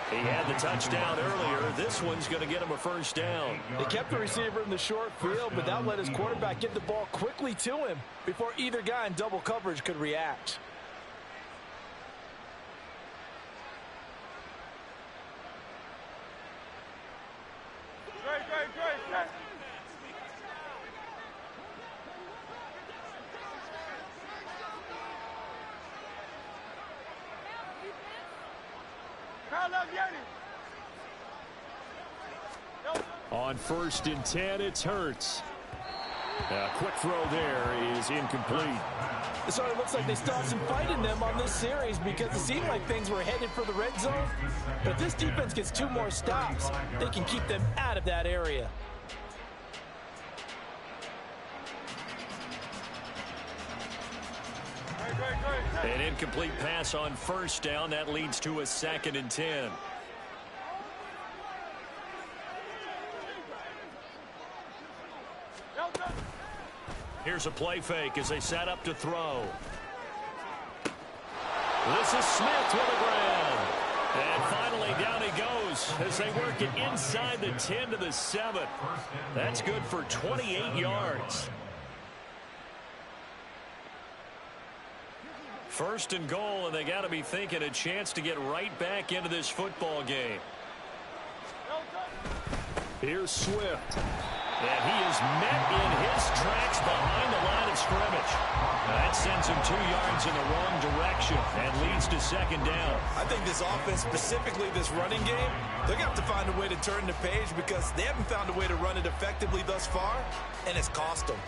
He had the touchdown earlier. This one's going to get him a first down. They kept the receiver in the short field, but that let his quarterback get the ball quickly to him before either guy in double coverage could react. Great. On 1st and 10, it's Hurts. A quick throw there is incomplete. So it looks like they still have some fight in them on this series because it seemed like things were headed for the red zone. But if this defense gets 2 more stops, they can keep them out of that area. An incomplete pass on 1st down. That leads to a 2nd and 10. Here's a play fake as they set up to throw. This is Smith with the ground. And finally down he goes as they work it inside the 10 to the 7. That's good for 28 yards. 1st and goal, and they got to be thinking a chance to get right back into this football game. Here's Swift. And he is met in his tracks behind the line of scrimmage. That sends him 2 yards in the wrong direction and leads to 2nd down. I think this offense, specifically this running game, they're going to have to find a way to turn the page because they haven't found a way to run it effectively thus far, and it's cost them.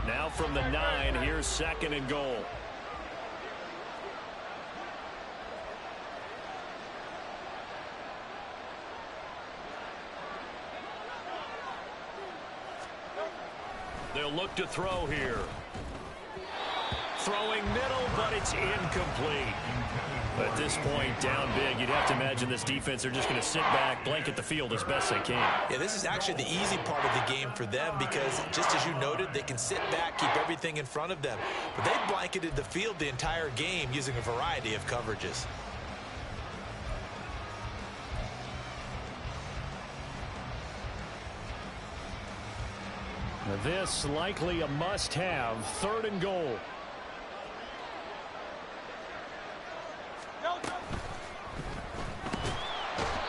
Now from the 9, here's 2nd and goal. They'll look to throw here. Throwing middle, but it's incomplete. At this point, down big, you'd have to imagine this defense are just going to sit back, blanket the field as best they can. Yeah, this is actually the easy part of the game for them because, just as you noted, they can sit back, keep everything in front of them. But they blanketed the field the entire game using a variety of coverages. This likely a must-have. 3rd and goal.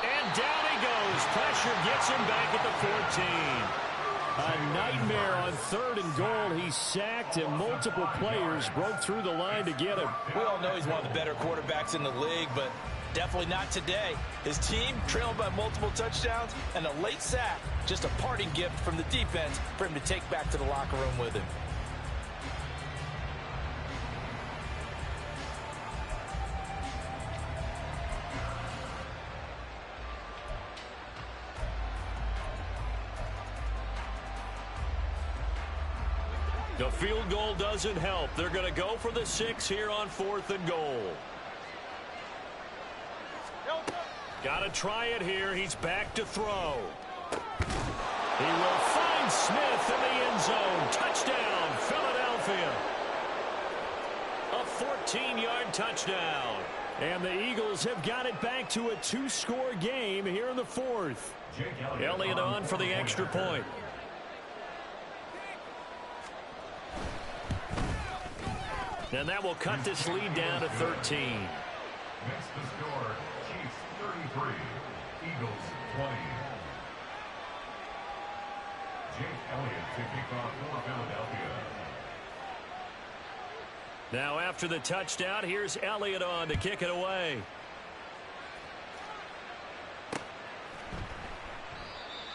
And down he goes. Pressure gets him back at the 14. A nightmare on 3rd and goal. He's sacked, and multiple players broke through the line to get him. We all know he's one of the better quarterbacks in the league, but definitely not today. His team trailed by multiple touchdowns, and a late sack, just a parting gift from the defense for him to take back to the locker room with him. The field goal doesn't help. They're going to go for the 6 here on 4th and goal. Got to try it here. He's back to throw. He will find Smith in the end zone. Touchdown, Philadelphia. A 14-yard touchdown. And the Eagles have got it back to a 2-score game here in the 4th. Elliott on for the extra point. And that will cut this lead down to 13. Next to score, Chiefs 33, Eagles 20. Now after the touchdown, here's Elliott on to kick it away.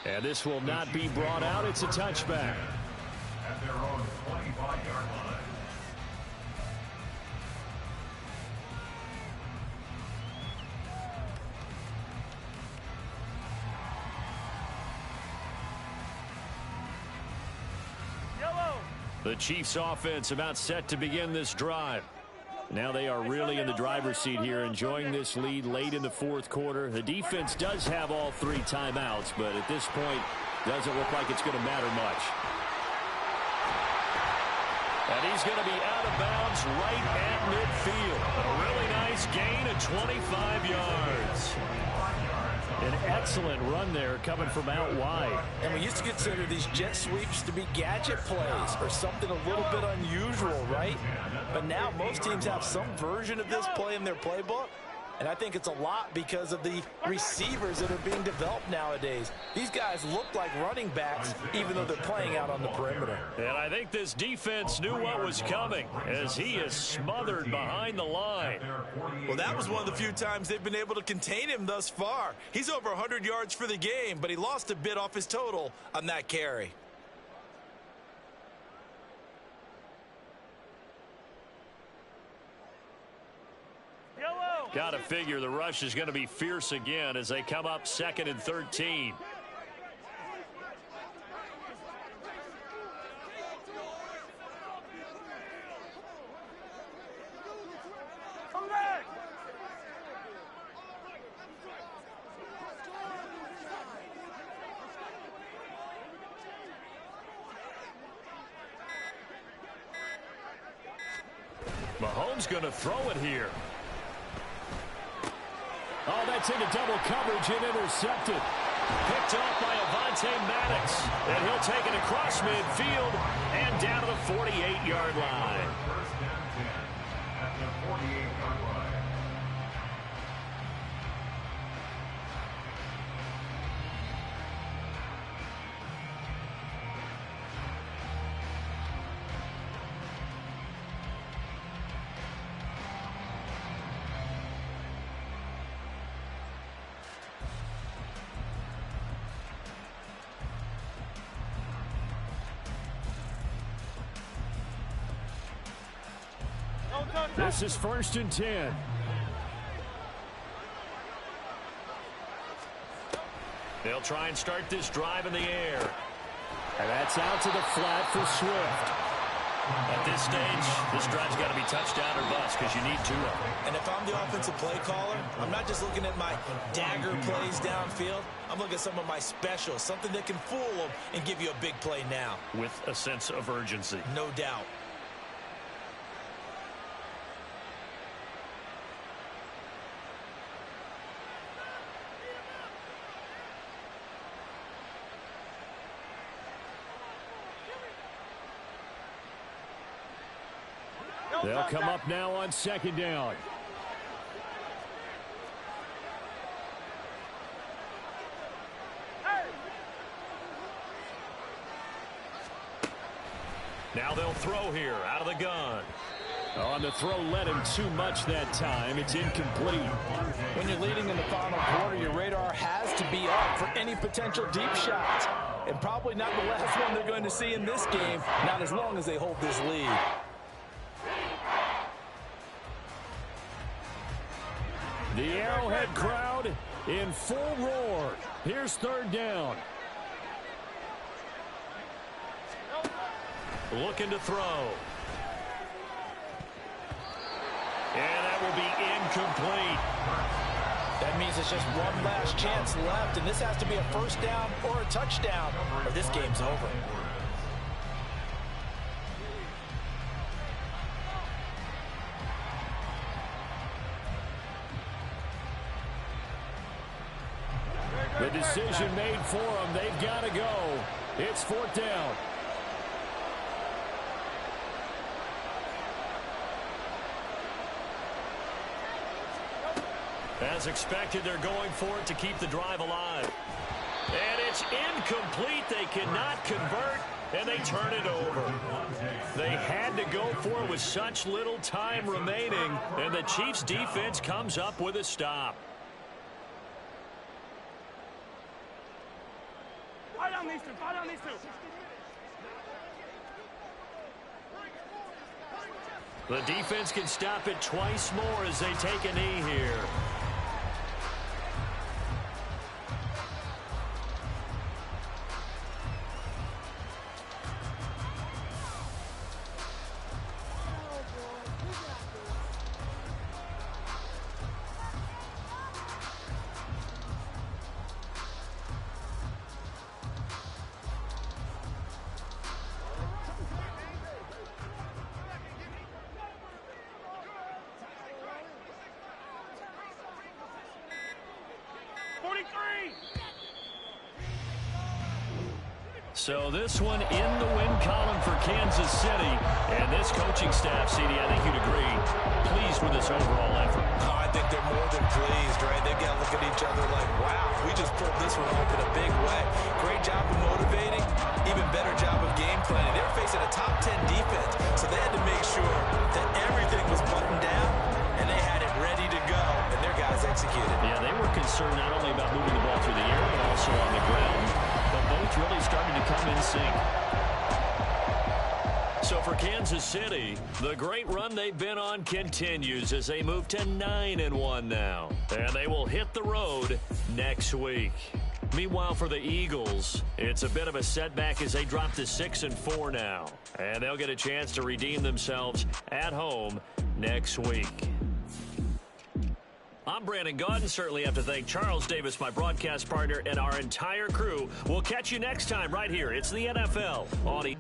And this will not be brought out. It's a touchback. At their own 25-yard line. The Chiefs offense about set to begin this drive. Now they are really in the driver's seat here, enjoying this lead late in the fourth quarter. The defense does have all 3 timeouts, but at this point, doesn't look like it's going to matter much. And he's going to be out of bounds right at midfield. A really nice gain of 25 yards. An excellent run there coming from out wide. And we used to consider these jet sweeps to be gadget plays or something a little bit unusual, right? But now most teams have some version of this play in their playbook. And I think it's a lot because of the receivers that are being developed nowadays. These guys look like running backs, even though they're playing out on the perimeter. And I think this defense knew what was coming as he is smothered behind the line. Well, that was one of the few times they've been able to contain him thus far. He's over 100 yards for the game, but he lost a bit off his total on that carry. Got to figure the rush is going to be fierce again as they come up 2nd and 13. Mahomes going to throw it here. Oh, that's into double coverage and intercepted. Picked off by Avonte Maddox. And he'll take it across midfield and down to the 48-yard line. First down 10 at the 48-yard line. This is 1st and 10. They'll try and start this drive in the air. And that's out to the flat for Swift. At this stage, this drive's got to be touchdown or bust because you need 2 of them. And if I'm the offensive play caller, I'm not just looking at my dagger plays downfield. I'm looking at some of my specials, something that can fool them and give you a big play now. With a sense of urgency. No doubt. They'll come up now on 2nd down. Now they'll throw here out of the gun. On the throw led him too much that time. It's incomplete. When you're leading in the final quarter, your radar has to be up for any potential deep shots. And probably not the last one they're going to see in this game, not as long as they hold this lead. The Arrowhead crowd in full roar. Here's 3rd down. Looking to throw. And that will be incomplete. That means it's just one last chance left, and this has to be a 1st down or a touchdown, or this game's over. The decision made for them. They've got to go. It's 4th down. As expected, they're going for it to keep the drive alive. And It's incomplete. They cannot convert, and they turn it over. They had to go for it with such little time remaining, and the Chiefs' defense comes up with a stop. Fall down these two. Fall down these two. The defense can stop it twice more as they take a knee here. So this one in the win column for Kansas City. And this coaching staff, CD, I think you'd agree, pleased with this overall effort. Oh, I think they're more than pleased, right? They've got to look at each other like, wow, we just pulled this one off in a big way. Great job of motivating, even better job of game planning. They were facing a top 10 defense, so they had to make sure that everything was buttoned down, and they had it ready to go, and their guys executed. Yeah, they were concerned not only about moving the ball through the air, but also on the ground. But both really started to come in sync. So for Kansas City, the great run they've been on continues as they move to 9-1 now. And they will hit the road next week. Meanwhile, for the Eagles, it's a bit of a setback as they drop to 6-4 now. And they'll get a chance to redeem themselves at home next week. I'm Brandon Gaudin. Certainly have to thank Charles Davis, my broadcast partner, and our entire crew. We'll catch you next time right here. It's the NFL on